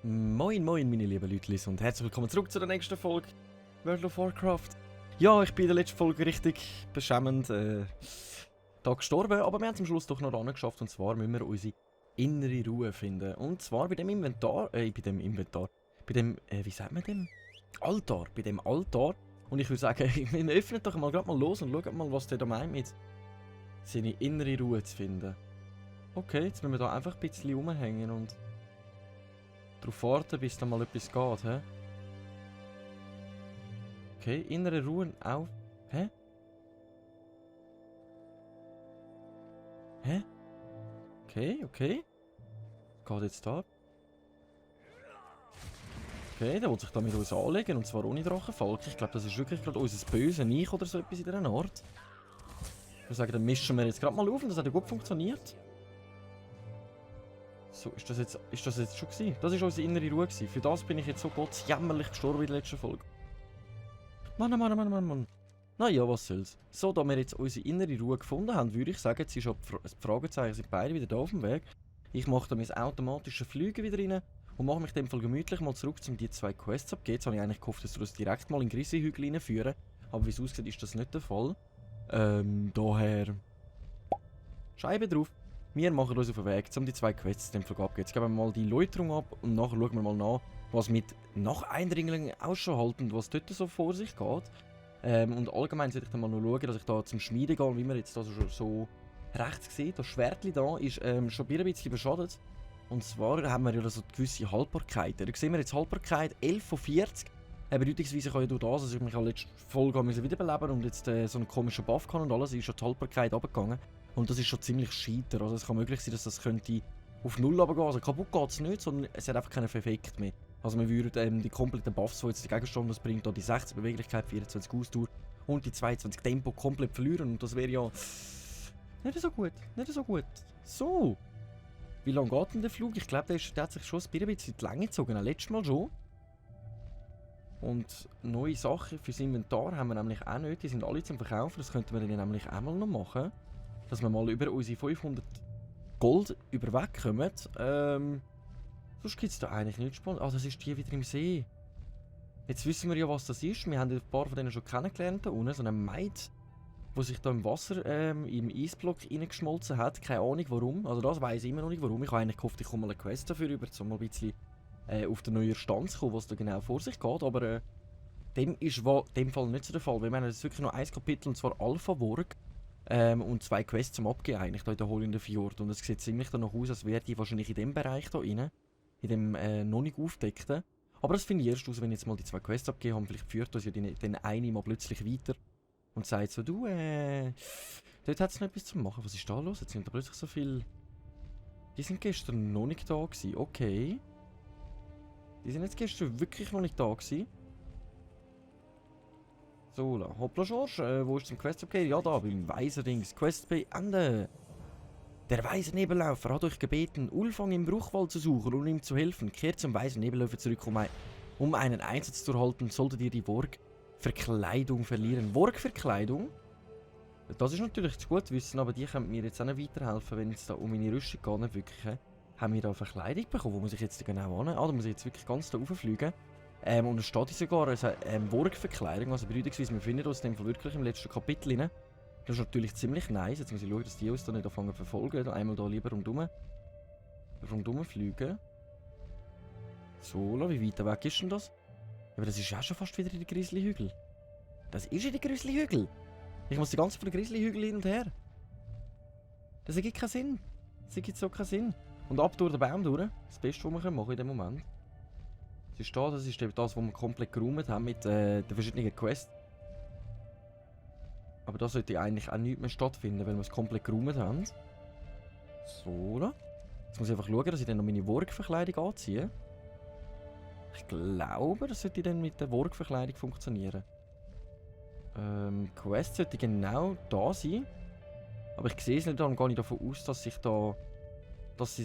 Moin moin meine lieben Leute und herzlich willkommen zurück zu der nächsten Folge World of Warcraft. Ja, ich bin in der letzten Folge richtig beschämend da gestorben, aber wir haben zum Schluss doch noch geschafft, und zwar müssen wir unsere innere Ruhe finden. Und zwar bei dem Inventar, bei dem, wie sagt man dem? Altar, bei dem Altar. Und ich würde sagen, wir öffnen doch mal gerade mal los und schauen mal, was der da meint mit seine innere Ruhe zu finden. Okay, jetzt müssen wir da einfach ein bisschen rumhängen und darauf warten, bis da mal etwas geht, hä? Okay, innere Ruhe auf. Hä? Hä? Okay. Geht jetzt da? Okay, der will sich da mit uns anlegen, und zwar ohne Drachenfalk. Ich glaube, das ist wirklich gerade unser böses Ich oder so etwas in dieser Art. Ich würde sagen, dann mischen wir jetzt gerade mal auf, und das hat ja gut funktioniert. So, ist das jetzt schon gewesen? Das war unsere innere Ruhe gewesen. Für das bin ich jetzt so gottsjämmerlich gestorben in der letzten Folge. Mann. Naja, was soll's. So, da wir jetzt unsere innere Ruhe gefunden haben, würde ich sagen, jetzt ist die Fragezeichen sind beide wieder da auf dem Weg. Ich mache da mein automatisches Fliegen wieder rein und mache mich in dem Fall gemütlich mal zurück, um die 2 Quests abzugeben. Jetzt habe ich eigentlich gehofft, dass wir das direkt mal in Grissihügel reinführen. Aber wie es aussieht, ist das nicht der Fall. Daher... Scheibe drauf. Wir machen uns auf den Weg, um die 2 Quests in dem Fall abzugeben. Jetzt geben wir mal die Läuterung ab und nachher schauen wir mal nach, was mit Nacheindringlingen Ausschau halten und was dort so vor sich geht. Und allgemein sollte ich dann mal noch schauen, dass ich da zum Schmieden gehe, wie man jetzt da so rechts sieht. Das Schwertchen da ist schon ein bisschen beschadet. Und zwar haben wir ja so gewisse Haltbarkeiten. Da sehen wir jetzt Haltbarkeit 11 von 40. Bedeutungsweise kann ich durch das, dass ich mich an letzter Folge wiederbeleben und jetzt so einen komischen Buff kann und alles, ist schon die Haltbarkeit runtergegangen. Und das ist schon ziemlich scheiter. Also es kann möglich sein, dass das könnte auf 0 runtergehen. Also kaputt geht es nicht, sondern es hat einfach keinen Effekt mehr. Also wir würden die kompletten Buffs, die jetzt dagegen stehen, das bringt da die 60 Beweglichkeit, 24 Ausdauer und die 22 Tempo komplett verlieren. Und das wäre ja nicht so gut. So. Wie lange geht denn der Flug? Ich glaube, der hat sich schon ein bisschen die Länge gezogen. Letztes Mal schon. Und neue Sachen fürs Inventar haben wir nämlich auch nicht. Die sind alle zum Verkaufen. Das könnten wir dann nämlich einmal noch machen. Dass wir mal über unsere 500 Gold wegkommen. Sonst gibt es da eigentlich nichts spannend. Ah, das ist die wieder im See. Jetzt wissen wir ja, was das ist. Wir haben ein paar von denen schon kennengelernt da unten. So eine Maid, die sich da im Wasser, im Eisblock reingeschmolzen hat. Keine Ahnung warum. Also das weiss ich immer noch nicht warum. Ich habe eigentlich gehofft, ich komme mal eine Quest dafür über, um mal ein bisschen auf den neuen Stand zu kommen, was da genau vor sich geht. Aber dem ist in dem Fall nicht so der Fall. Wir haben jetzt wirklich noch ein Kapitel, und zwar Alpha-Wurg. Und 2 Quests zum Abgeben eigentlich da in der Holländer Fjord. Und es sieht ziemlich danach aus, als wäre die wahrscheinlich in dem Bereich da rein. In dem noch nicht aufgedeckten. Aber das finde ich erst aus, wenn ich jetzt mal die 2 Quests abgegeben habe. Vielleicht führt uns ja den eine mal plötzlich weiter. Und sagt so, du, dort hat es noch etwas zu machen. Was ist da los? Jetzt sind da plötzlich so viel... Die sind gestern noch nicht da gewesen. Okay. Die sind jetzt gestern wirklich noch nicht da gewesen. So, hoppla George, wo ist zum Quest abgeben? Ja, da, beim Weiserdings. Quest beenden. Der weise Nebelläufer hat euch gebeten, Ulfang im Bruchwald zu suchen und ihm zu helfen. Kehrt zum weisen Nebelläufer zurück, um einen Einsatz zu erhalten, solltet ihr die Worg-Verkleidung verlieren. Worg-Verkleidung? Das ist natürlich zu gut wissen, aber die können mir jetzt auch nicht weiterhelfen, wenn es da um meine Rüstung geht. Nicht wirklich. Haben wir da eine Verkleidung bekommen? Wo muss ich jetzt genau hin? Ah, da muss ich jetzt wirklich ganz da rauffliegen. Und es steht sogar eine Worg-Verkleidung, also bedeutungsweise, wir finden uns in dem Fall wirklich im letzten Kapitel rein. Das ist natürlich ziemlich nice. Jetzt muss ich schauen, dass die uns da nicht anfangen zu verfolgen. Einmal da lieber rundum fliegen. So, wie weit weg ist denn das? Aber das ist ja schon fast wieder in den Grizzly-Hügel. Das ist in den Grizzly-Hügel. Ich muss die ganze Zeit von den Grizzly-Hügel hin und her. Das ergibt keinen Sinn. Das ergibt so keinen Sinn. Und ab durch den Baum durch. Das Beste, was wir machen in dem Moment. Das ist das, was wir komplett geräumt haben mit den verschiedenen Quests. Aber da sollte eigentlich auch nichts mehr stattfinden, weil wir es komplett geräumt haben. So, da. Jetzt muss ich einfach schauen, dass ich dann noch meine Worg-Verkleidung anziehe. Ich glaube, das sollte dann mit der Worg-Verkleidung funktionieren. Quest sollte genau da sein. Aber ich sehe es nicht, dann gehe ich davon aus, dass sie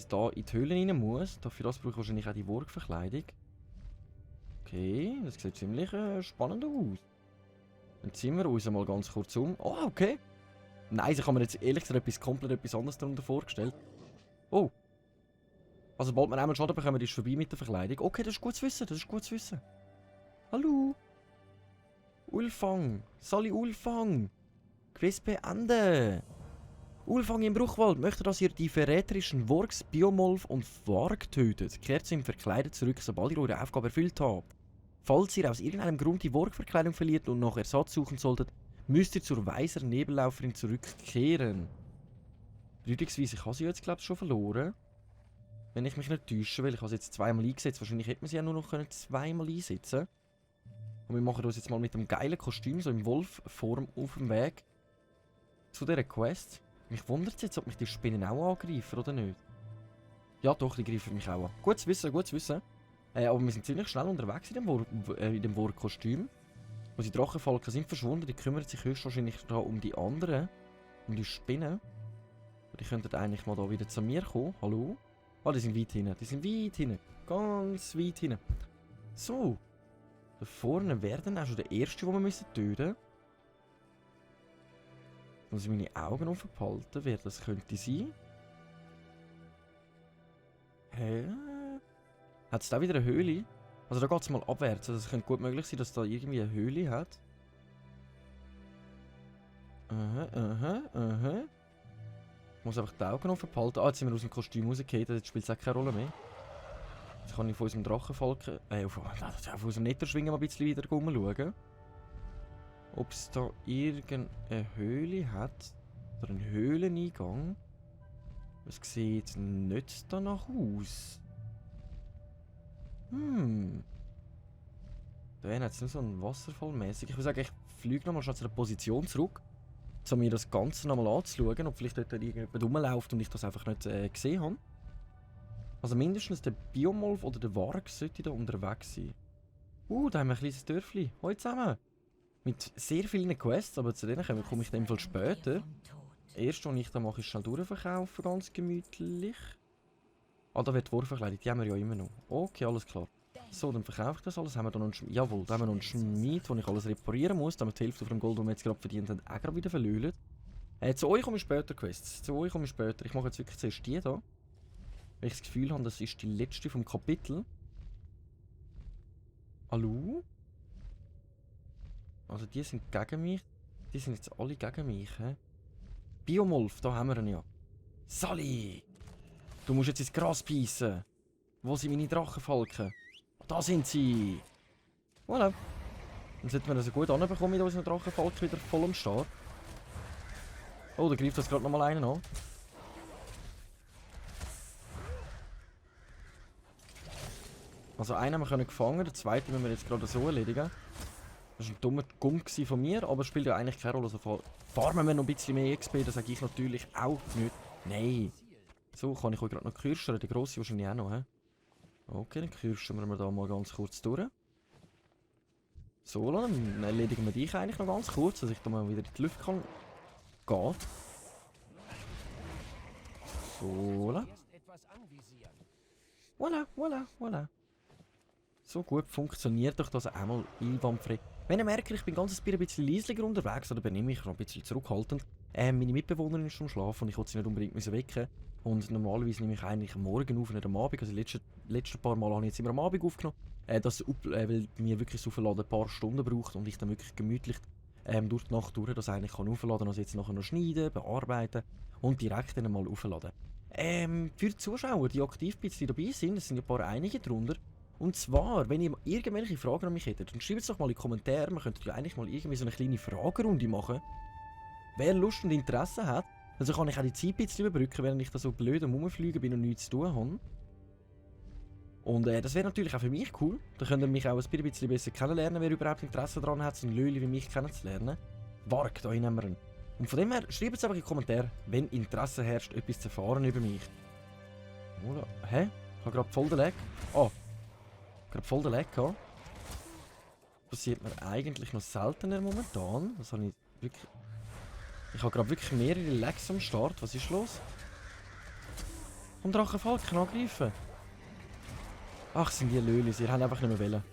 da in die Höhle rein muss. Dafür brauche ich wahrscheinlich auch die Worg-Verkleidung. Okay, das sieht ziemlich spannend aus. Dann ziehen wir uns mal ganz kurz um. Oh, okay. Nein, ich habe mir jetzt ehrlich gesagt komplett etwas anderes darunter vorgestellt. Oh. Also, sobald wir einmal Schaden bekommen, ist vorbei mit der Verkleidung. Okay, das ist gut zu wissen, das ist gut zu wissen. Hallo. Ulfang. Sally Ulfang. Quiz beenden. Ulfang im Bruchwald möchte, dass ihr die verräterischen Works, Biomolf und Varg tötet. Kehrt sie im Verkleidet zurück, sobald ihr eure Aufgabe erfüllt habt. Falls ihr aus irgendeinem Grund die Worg-Verkleidung verliert und nach Ersatz suchen solltet, müsst ihr zur weiser Nebellauferin zurückkehren. Rüdigsweise, ich habe sie jetzt glaube ich schon verloren. Wenn ich mich nicht täusche, weil ich habe sie jetzt zweimal eingesetzt. Wahrscheinlich hätte man sie ja nur noch zweimal einsetzen. Und wir machen uns jetzt mal mit dem geilen Kostüm, so in Wolf-Form, auf dem Weg zu dieser Quest. Mich wundert es jetzt, ob mich die Spinnen auch angreifen oder nicht. Ja doch, die greifen mich auch an. Gut zu wissen, gut zu wissen. Aber wir sind ziemlich schnell unterwegs in dem Wurg-Kostüm. Unsere Drachenfalken sind verschwunden, die kümmern sich höchstwahrscheinlich da um die anderen. Um die Spinnen. Die könnten eigentlich mal da wieder zu mir kommen. Hallo? Ah, die sind weit hinten. Die sind weit hinten. Ganz weit hinten. So. Da vorne wäre dann auch schon der erste, den wir töten müssen. Muss ich meine Augen offen behalten, wer das könnte sein. Hä? Hat es da wieder eine Höhle? Also da geht es mal abwärts. Also es könnte gut möglich sein, dass da irgendwie eine Höhle hat. Ich muss einfach die Augen offen behalten. Ah, jetzt sind wir aus dem Kostüm rausgefallen, jetzt spielt es auch keine Rolle mehr. Jetzt kann ich von unserem Drachenfalken... auf unserem Netterschwingen mal ein bisschen wieder rumschauen. Ob es da irgendeine Höhle hat. Oder einen Höhleneingang. Es sieht nicht danach aus. Da hat es nur so einen Wasserfall mäßig. Ich würde sagen, ich fliege nochmal schon zu der Position zurück. Um mir das Ganze nochmal anzuschauen, ob vielleicht dort irgendjemand rumläuft und ich das einfach nicht gesehen habe. Also mindestens der Biomolf oder der Varg sollte da unterwegs sein. Da haben wir ein kleines Dörfli. Hallo zusammen. Mit sehr vielen Quests, aber zu denen komme ich in dem Fall später. Erst, was ich da mache, ist schnell durchverkaufen, ganz gemütlich. Ah, da wird die Wurfverkleidung, die haben wir ja immer noch. Okay, alles klar. So, dann verkaufe ich das alles. Haben wir dann noch einen Jawohl, da haben wir noch einen Schmied, wo ich alles reparieren muss, damit die Hälfte von dem Gold, das wir jetzt gerade verdient haben, auch gerade wieder verlöhlt. Zu euch komme ich später, Quests. Zu euch komme ich später. Ich mache jetzt wirklich zuerst die da. Weil ich das Gefühl habe, das ist die letzte vom Kapitel. Hallo? Also die sind gegen mich. Die sind jetzt alle gegen mich, hä? Biomolf, da haben wir ihn ja. Sally! Du musst jetzt ins Gras beißen. Wo sind meine Drachenfalken? Da sind sie! Voilà. Dann sollten wir das gut anbekommen mit unseren Drachenfalken wieder voll am Start. Oh, da greift das gerade nochmal einen an. Also einen haben wir gefangen, den zweiten müssen wir jetzt gerade so erledigen. Das war ein dummer Gumm von mir, aber es spielt ja eigentlich keine Rolle. Also farmen wir noch ein bisschen mehr XP, das sage ich natürlich auch nicht. Nein. So, kann ich euch gerade noch kürschen, der grosse wahrscheinlich auch noch, hä? Okay, dann kürschen wir da mal ganz kurz durch. So, dann erledigen wir dich eigentlich noch ganz kurz, dass ich da mal wieder in die Luft kann gehen. So, voilà, voilà, voilà. So gut funktioniert doch das einmal einwandfrei. Wenn ihr merkt, ich bin ganz ein bisschen leislicher unterwegs, oder benehme mich noch ein bisschen zurückhaltend. Meine Mitbewohnerin ist schon schlafen und ich wollte sie nicht unbedingt wecken. Und normalerweise nehme ich eigentlich am Morgen auf, nicht am Abend. Also die letzten paar Mal habe ich jetzt immer am Abend aufgenommen. Weil mir wirklich so ein paar Stunden braucht und ich dann wirklich gemütlich durch die Nacht durch das eigentlich kann aufladen. Also jetzt nachher noch schneiden, bearbeiten und direkt dann mal aufladen. Für die Zuschauer, die aktiv dabei sind, es sind ein paar einige drunter. Und zwar, wenn ihr irgendwelche Fragen an mich hättet, dann schreibt es doch mal in die Kommentare. Man könnte ja eigentlich mal irgendwie so eine kleine Fragerunde machen. Wer Lust und Interesse hat, also kann ich auch die Zeit ein bisschen überbrücken, während ich da so blöd am Rumfliegen bin und nichts zu tun habe. Und das wäre natürlich auch für mich cool. Da könnt ihr mich auch ein bisschen besser kennenlernen, wer überhaupt Interesse daran hat, so ein Löli wie mich kennenzulernen. Varg, da nehmen wir ihn. Und von dem her, schreibt es einfach in die Kommentare, wenn Interesse herrscht, etwas zu erfahren über mich. Oder? Hä? Ich habe gerade voll den Lag. Ah. Gerade voll den Lag gehabt. Passiert mir eigentlich noch seltener momentan. Das habe ich wirklich... Ich habe gerade wirklich mehrere Lags am Start. Was ist los? Vom Drachenfalken angreifen. Ach, sind die Lölis. Ihr habt einfach nicht mehr wollen.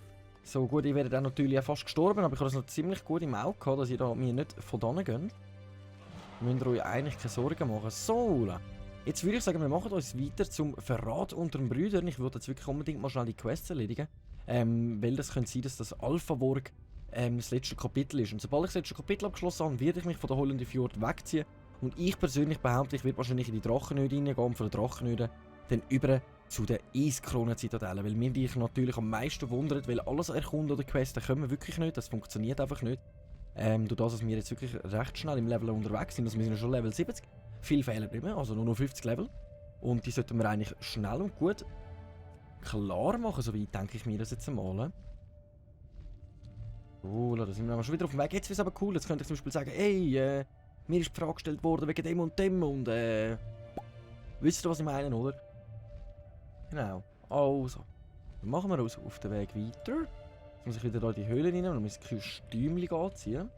So gut, ich wäre dann natürlich auch fast gestorben, aber ich habe es noch ziemlich gut im Auge gehabt, dass ihr da mir nicht von dannen geht. Müsst ihr euch eigentlich keine Sorgen machen. So, jetzt würde ich sagen, wir machen uns weiter zum Verrat unter den Brüdern. Ich würde jetzt wirklich unbedingt mal schnell die Quests erledigen. Weil das könnte sein, dass das Alpha-Worg das letzte Kapitel ist. Und sobald ich das letzte Kapitel abgeschlossen habe, werde ich mich von der Hollenden Fjord wegziehen. Und ich persönlich behaupte, ich werde wahrscheinlich in die Drachenhöhle reingehen und von der Drachenhöhle dann über zu der Eiskronen-Zitadelle. Weil mir dich natürlich am meisten wundert, weil alles erkunden oder Quests können wir wirklich nicht. Das funktioniert einfach nicht. Durch das, dass wir jetzt wirklich recht schnell im Level unterwegs sind. Also wir sind ja schon Level 70. Viel Fehler bleiben, also nur noch 50 Level. Und die sollten wir eigentlich schnell und gut klar machen, so wie denke ich mir das jetzt einmal. Oh, da sind wir schon wieder auf dem Weg. Jetzt ist es aber cool, jetzt könnte ich zum Beispiel sagen, hey, mir ist die Frage gestellt worden wegen dem und dem und wisst ihr, was ich meine, oder? Genau. Also, dann machen wir uns auf den Weg weiter. Jetzt muss ich wieder da in die Höhle rein und mein Kostümchen anziehen.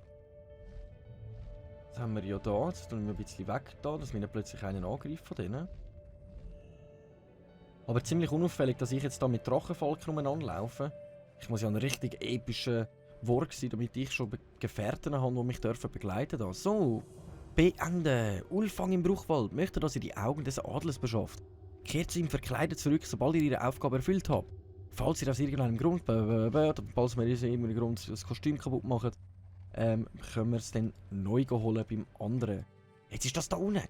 Das haben wir ja da. Jetzt tun wir ein bisschen weg da, dass wir nicht plötzlich einen angreifen von denen. Aber ziemlich unauffällig, dass ich jetzt da mit Drachenfalken umeinander laufe. Ich muss ja einen richtig epischen Worg sein, damit ich schon Gefährten habe, die mich begleiten dürfen. So, beenden. Ulfang im Bruchwald möchte, dass ihr die Augen des Adlers beschafft. Kehrt zu ihm verkleidet zurück, sobald ihr ihre Aufgabe erfüllt habt. Falls ihr aus irgendeinem Grund, falls wir aus irgendeinem Grund das Kostüm kaputt machen, können wir es dann neu holen beim anderen. Jetzt ist das da unten.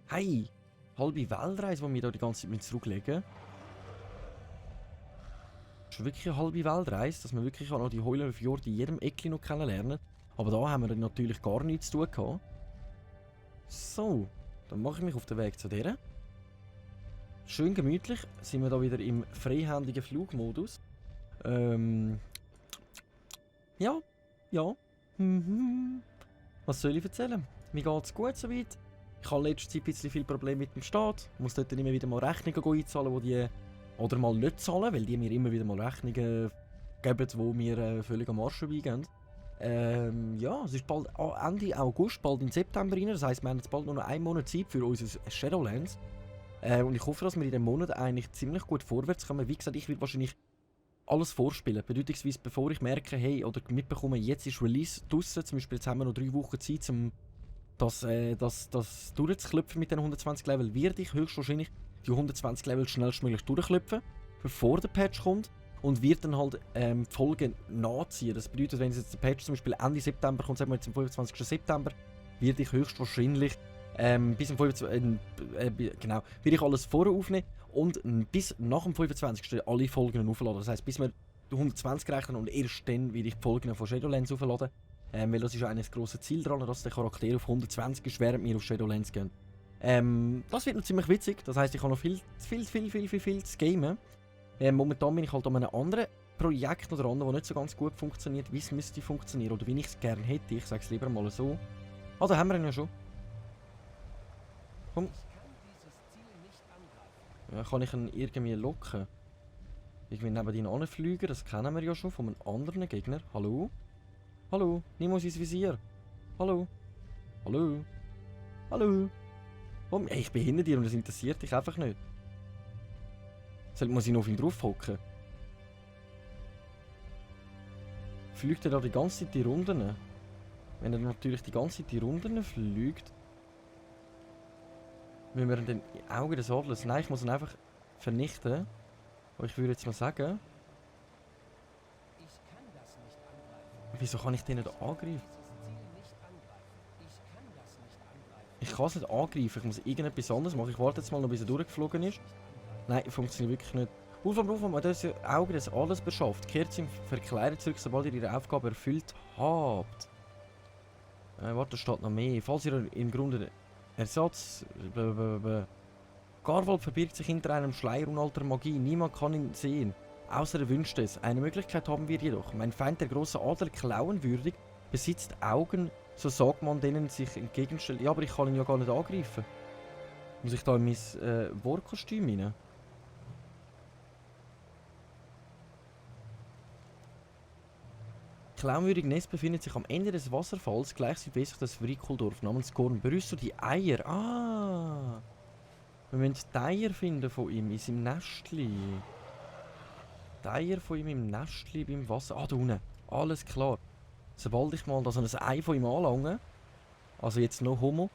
Hey, halbe Weltreise, die wir da die ganze Zeit zurücklegen. Das ist wirklich eine halbe Weltreise, dass wir wirklich auch noch die Hollender Fjord in jedem Eckchen noch kennenlernen. Aber da haben wir dann natürlich gar nichts zu tun gehabt. So, dann mache ich mich auf den Weg zu der. Schön gemütlich sind wir da wieder im freihändigen Flugmodus. Ja. Was soll ich erzählen? Mir geht's gut soweit. Ich habe letzte Zeit ein bisschen viel Probleme mit dem Staat. Ich muss dort immer wieder mal Rechnungen einzahlen, wo die... Oder mal nicht zahlen, weil die mir immer wieder mal Rechnungen geben, die mir völlig am Arsch vorbeigehen. Ja, es ist bald Ende August, bald im September rein. Das heisst, wir haben jetzt bald nur noch einen Monat Zeit für unser Shadowlands. Und ich hoffe, dass wir in diesem Monat eigentlich ziemlich gut vorwärts kommen. Wie gesagt, ich will wahrscheinlich alles vorspielen. Bedeutungsweise, bevor ich merke, hey, oder mitbekomme, jetzt ist Release draussen. Zum Beispiel, jetzt haben wir noch 3 Wochen Zeit, um das durchzuklopfen mit den 120 Level, werde ich höchstwahrscheinlich die 120 Level schnellstmöglich durchklopfen, bevor der Patch kommt. Und wird dann halt die Folgen nachziehen. Das bedeutet, wenn jetzt der Patch zum Beispiel Ende September kommt, sagen wir jetzt am 25. September, werde ich höchstwahrscheinlich bis zum 25. Genau, werde ich alles vorher aufnehmen und bis nach dem 25. alle Folgen aufladen. Das heisst, bis wir die 120 rechnen und erst dann werde ich die Folgen von Shadowlands aufladen. Weil das ist ja eigentlich das grosse Ziel daran, dass der Charakter auf 120 ist, während wir auf Shadowlands gehen. Das wird noch ziemlich witzig. Das heisst, ich habe noch viel zu gamen. Momentan bin ich halt an einem anderen Projekt oder anderen, das nicht so ganz gut funktioniert, wie es müsste funktionieren oder wie ich es gerne hätte. Ich sage es lieber mal so. Ah, da haben wir ihn ja schon. Komm. Ja, kann ich ihn irgendwie locken? Irgendwie neben ihn anfliegen, das kennen wir ja schon von einem anderen Gegner. Hallo? Hallo? Nimm uns ins Visier. Hallo? Hallo? Hallo? Komm, ich bin hinter dir und das interessiert dich einfach nicht. Muss ich noch auf ihn drauf hocken? Fliegt er da die ganze Zeit die Runden? Wenn er natürlich die ganze Zeit die Runden fliegt, müssen wir dann die Augen des Adlers... Nein, ich muss ihn einfach vernichten. Aber ich würde jetzt mal sagen... Wieso kann ich den nicht angreifen? Ich kann es nicht angreifen, ich muss irgendetwas anderes machen. Ich warte jetzt mal noch, bis er durchgeflogen ist. Nein, funktioniert wirklich nicht. Aufwand, man das Auge des Adlers beschafft. Kehrt sie verkleidet zurück, sobald ihr ihre Aufgabe erfüllt habt. Warte, da steht noch mehr. Falls ihr im Grunde Ersatz... Garwald verbirgt sich hinter einem Schleier unalter Magie. Niemand kann ihn sehen. Außer er wünscht es. Eine Möglichkeit haben wir jedoch. Mein Feind, der große Adler, klauenwürdig, besitzt Augen, so sagt man, denen sich entgegenstellt. Ja, aber ich kann ihn ja gar nicht angreifen. Muss ich da in mein Workostüm rein? Klauenwürdige Nest befindet sich am Ende des Wasserfalls, gleich südwestlich des Vrikuldorf namens Gorn. Berührst du die Eier? Ah! Wir müssen die Eier finden von ihm in seinem Nestli. die Eier von ihm im Nestli beim Wasser? Ah, da unten. Alles klar. Sobald ich mal da so ein Ei von ihm anlange, also jetzt noch Homo,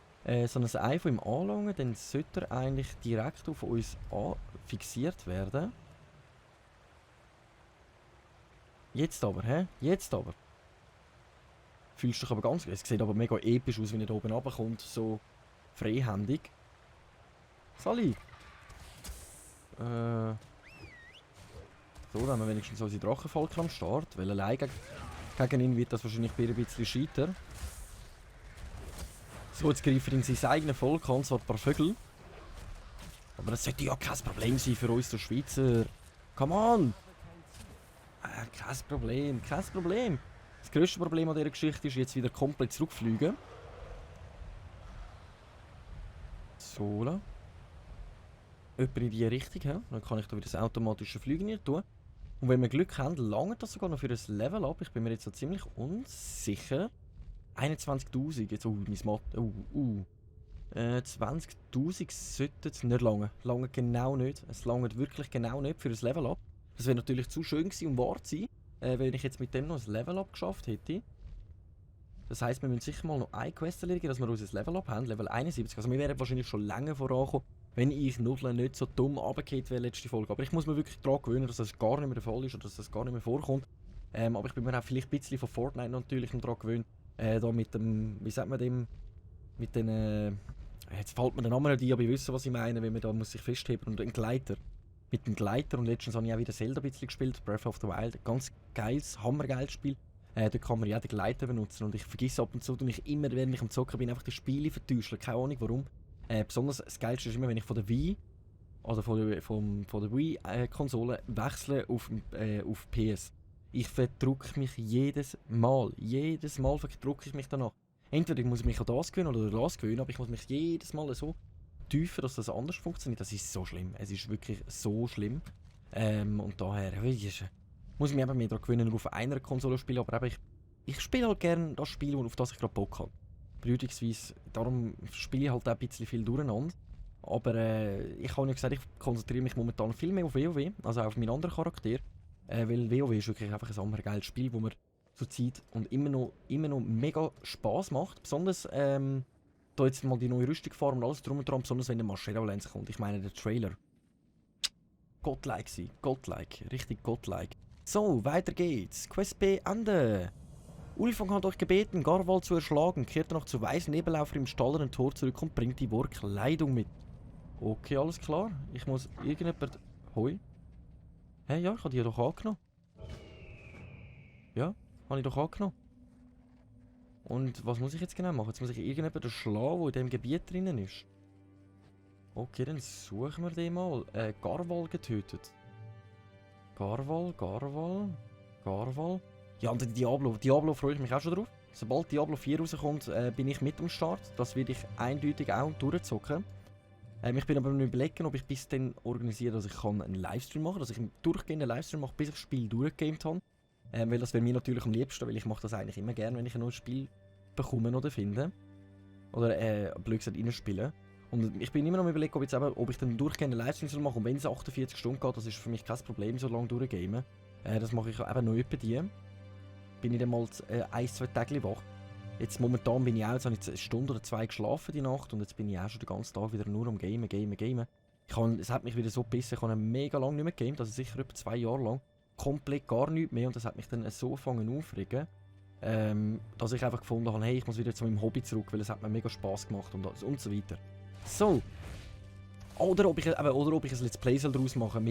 so ein Ei von ihm anlange, dann sollte er eigentlich direkt auf uns fixiert werden. Jetzt aber, hä? Jetzt aber. Fühlst dich aber ganz... Es sieht aber mega episch aus, wenn er da oben runterkommt, so freihändig. Sali! So, dann haben wir wenigstens unsere Drachenfalke am Start, weil allein gegen ihn wird das wahrscheinlich ein bisschen scheitern. So, jetzt greift er in sein eigenes Volk an, zwar ein paar Vögel. Aber das sollte ja kein Problem sein für uns, der Schweizer. Come on! Kein Problem, kein Problem. Das grösste Problem an dieser Geschichte ist jetzt wieder komplett zurückfliegen. So, da. Etwa in die Richtung, he? Dann kann ich da wieder das automatische Fliegen hier tun. Und wenn wir Glück haben, langt das sogar noch für ein Level ab. Ich bin mir jetzt so ziemlich unsicher. 21.000, jetzt, mein Mathe, 20.000 sollte es nicht langen. Langt genau nicht. Es langt wirklich genau nicht für ein Level up. Das wäre natürlich zu schön gewesen, um wahr zu sein, wenn ich jetzt mit dem noch ein Level up geschafft hätte. Das heisst, wir müssen sicher mal noch eine Quest erledigen, dass wir unser Level up haben, Level 71. Also wir wären wahrscheinlich schon länger vorangekommen, wenn ich Nudeln nicht so dumm runtergefallen wäre letzte Folge. Aber ich muss mir wirklich daran gewöhnen, dass das gar nicht mehr der Fall ist oder dass das gar nicht mehr vorkommt. Aber ich bin mir auch vielleicht ein bisschen von Fortnite natürlich noch daran gewöhnt. Da mit dem, wie sagt man dem, mit den, jetzt fällt mir der Name nicht ein, aber ich weiß, was ich meine, wenn man da muss sich festheben und ein Gleiter. Mit dem Gleiter, und letztens habe ich auch wieder Zelda ein bisschen gespielt, Breath of the Wild, ganz geiles, hammergeiles Spiel. Dort kann man ja den Gleiter benutzen und ich vergesse ab und zu, ich immer, wenn ich am Zocken bin, einfach die Spiele vertäuschen, keine Ahnung warum. Besonders das Geilste ist immer, wenn ich von der Wii, also von der Wii-Konsole wechsle auf PS. Ich verdrücke mich jedes Mal verdrücke ich mich danach. Entweder muss ich mich an das gewöhnen oder das gewöhnen, aber ich muss mich jedes Mal so tiefer, dass das anders funktioniert. Das ist so schlimm. Es ist wirklich so schlimm. Und daher muss ich mich eben mehr daran gewöhnen, nur auf einer Konsole spielen. Aber eben, ich spiele halt gerne das Spiel, auf das ich gerade Bock habe. Bedeutungsweise, darum spiele ich halt auch ein bisschen viel durcheinander. Aber ich habe ja gesagt, ich konzentriere mich momentan viel mehr auf WoW, also auf meinen anderen Charakter. Weil WoW ist wirklich einfach ein hammergeiles Spiel, wo mir zur Zeit und immer noch mega Spass macht. Besonders da jetzt mal die neue Rüstung fahren und alles drum und dran, besonders wenn der Shadow-Lance kommt. Ich meine, der Trailer. Godlike sie, godlike, richtig godlike. So, weiter geht's. Quest Ende. Ulfang hat euch gebeten, Garwald zu erschlagen, kehrte noch zu weißen Nebellaufer im stallenden Tor zurück und bringt die Kleidung mit. Okay, alles klar. Ich muss irgendjemand... Hoi? Hä, ja, ich habe die doch angenommen. Ja, habe ich doch angenommen. Und was muss ich jetzt genau machen? Jetzt muss ich irgendjemanden schlagen, der in diesem Gebiet drinnen ist. Okay, dann suchen wir den mal. Garwal getötet. Garwal. Ja, und Diablo. Diablo freue ich mich auch schon drauf. Sobald Diablo 4 rauskommt, bin ich mit am Start. Das werde ich eindeutig auch durchzocken. Ich bin aber am überlegen, ob ich bis dann organisiere, dass ich einen Livestream machen kann. Dass ich einen durchgehenden Livestream mache, bis ich das Spiel durchgegamed habe. Weil das wäre mir natürlich am liebsten, weil ich mache das eigentlich immer gerne, wenn ich ein neues Spiel bekomme oder finde. Oder blöd gesagt reinspielen. Und ich bin immer noch am überlegen, ob ich dann einen durchgehenden Livestream mache. Und wenn es 48 Stunden geht, das ist für mich kein Problem, so lange durchgamen. Das mache ich eben nur bei dir. Bin ich dann mal 1-2 Tage wach. Jetzt momentan bin ich auch, jetzt habe ich eine Stunde oder 2 geschlafen die Nacht und jetzt bin ich auch schon den ganzen Tag wieder nur am Gamen. Es hat mich wieder so gebissen, ich habe mega lange nicht mehr gegamed, also sicher etwa 2 Jahre lang. Komplett gar nichts mehr und das hat mich dann so aufregen, dass ich einfach gefunden habe, hey, ich muss wieder zu meinem Hobby zurück, weil es hat mir mega Spass gemacht und so weiter. So. Oder ob ich ein Let's Play daraus machen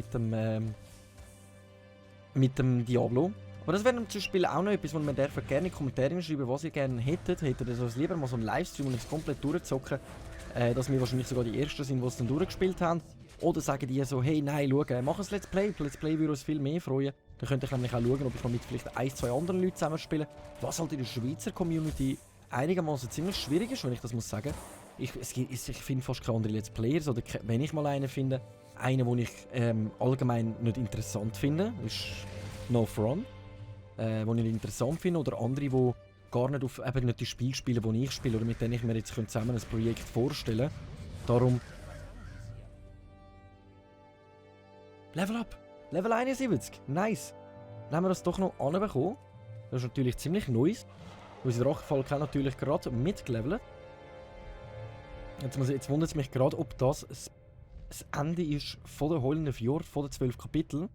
mit dem Diablo. Aber das wäre zum Beispiel auch noch etwas, wo man gerne in die Kommentare schreiben, was ihr gerne hättet. Hättet ihr das lieber mal so einen Livestream und es komplett durchzocken, dass wir wahrscheinlich sogar die Ersten sind, die es dann durchgespielt haben. Oder sagen die so, hey, nein, schau, mach ein Let's Play. Let's Play würde uns viel mehr freuen. Dann könnte ich nämlich auch schauen, ob ich noch mit vielleicht 1-2 anderen Leuten zusammenspiele. Was halt in der Schweizer Community einigermaßen ziemlich schwierig ist, wenn ich das muss sagen. Ich finde fast keine anderen Let's Players, oder wenn ich mal einen finde, einen, den ich allgemein nicht interessant finde, ist No Front. Die ich nicht interessant finde, oder andere, die gar nicht auf eben nicht die Spiele spielen, die ich spiele, oder mit denen ich mir jetzt zusammen ein Projekt vorstellen könnte. Darum... Level up! Level 71. Nice. Dann haben wir das doch noch anbekommen. Das ist natürlich ziemlich Neues. Unser Drachenfalk hat natürlich gerade mitgelevelt. Jetzt wundert es mich gerade, ob das das Ende ist von der Heulenden Fjord, von den 12 Kapiteln.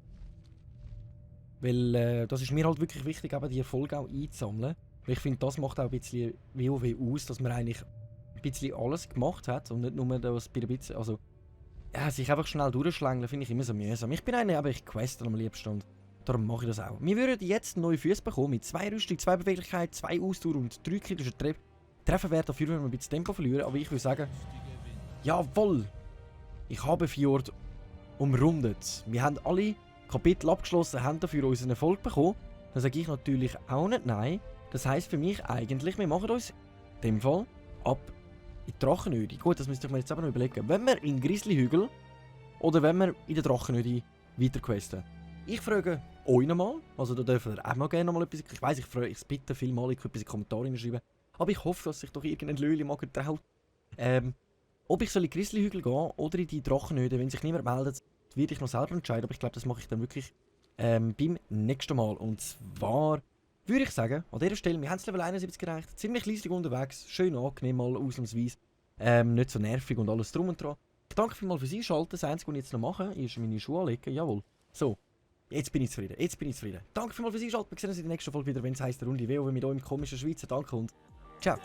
Weil das ist mir halt wirklich wichtig, eben die Erfolge auch einzusammeln. Weil ich finde, das macht auch ein bisschen WoW aus, dass man eigentlich ein bisschen alles gemacht hat und nicht nur das bei ein bisschen, also ja, sich einfach schnell durchschlängeln, finde ich immer so mühsam. Ich bin einer, aber ich queste am liebsten und darum mache ich das auch. Wir würden jetzt neue Füße bekommen mit 2 Rüstung, 2 Beweglichkeit, 2 Ausdauer und 3 kritischer Trefferwert. Dafür würden wir ein bisschen Tempo verlieren, aber ich würde sagen, jawohl! Ich habe Fjord umrundet. Wir haben alle Kapitel abgeschlossen, haben dafür unseren Erfolg bekommen. Dann sage ich natürlich auch nicht nein. Das heisst für mich eigentlich, wir machen uns in dem Fall ab in die Drachenöde. Gut, das müsste ich mir jetzt aber noch überlegen. Wenn wir in Grizzlyhügel oder wenn wir in der Drachenöde weiterquesten. Ich frage euch nochmal, also da dürft ihr auch mal gerne nochmal etwas. Ich weiss, ich bitte viel mal, ich könnte etwas in die Kommentare schreiben. Aber ich hoffe, dass sich doch irgendein Löli mal traut. Ob ich soll in Grizzlyhügel gehen oder in die Drachenöde, wenn sich niemand meldet, werde ich noch selber entscheiden. Aber ich glaube, das mache ich dann wirklich beim nächsten Mal. Und zwar würde ich sagen, an dieser Stelle, wir haben das Level 71 erreicht, ziemlich leislich unterwegs, schön angenehm, mal ausnahmsweise, nicht so nervig und alles drum und dran. Ich danke vielmals fürs Einschalten. Das Einzige, was ich jetzt noch mache, ist meine Schuhe anlegen. Jawohl. So, jetzt bin ich zufrieden. Danke vielmals fürs Einschalten. Wir sehen uns in der nächsten Folge wieder, wenn es heisst, der Runde WoW mit eurem komischen Schweizer. Danke und ciao.